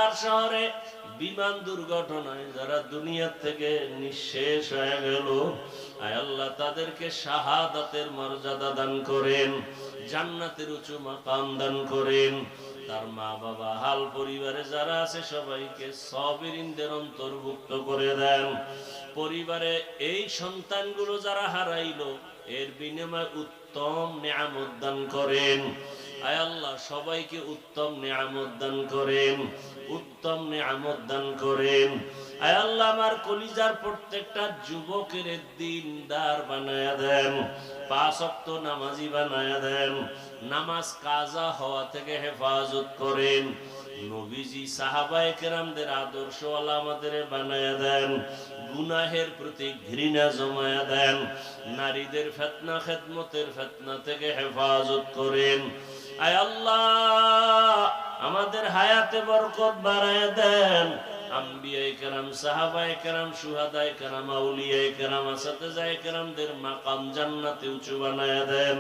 ঢাকার শহরে বিমান দুর্ঘটনায় যারা দুনিয়া থেকে নিঃশেষ হয়ে গেল, আয় আল্লাহ তাদেরকে শাহাদাতের মর্যাদা দান করেন, জান্নাতের উঁচু মাকাম দান করেন। তার মা বাবা হাল পরিবারে যারা আছে সবাইকে সাবিরিনদের অন্তর্ভুক্ত করে দেন। পরিবারে এই সন্তানগুলো যারা হারাইলো এর বিনিময়ে উত্তম নিয়ামত দান করেন। আয় আল্লাহ সবাইকে উত্তম নিয়ামত দান করেন, উত্তম নিয়ামত দান করেন। আয় আল্লাহ আমার কলিজার প্রত্যেকটা যুবকের দিনদার বানায়া দেন, 5 ওয়াক্ত নামাজি বানায়া দেন, নামাজ কাজা হওয়া থেকে হেফাজত করেন। নবীজি সাহাবায়ে কেরামদের আদর্শওয়ালা আমাদের বানায়া দেন, গুনাহের প্রতি ঘৃণা জমায়া দেন, নারীদের ফিতনা খেদমতের ফিতনা থেকে হেফাজত করেন। আয় আল্লাহ আমাদের হায়াতে বরকত বাড়ায়া দেন। আম্বিয়ায়ে কেরাম, সাহাবায়ে কেরাম, শুহাদায়ে কেরাম, আউলিয়ায়ে কেরাম, আসাতেজায়ে কেরামদের মাকাম জান্নাতে উঁচু বানায়া দেন।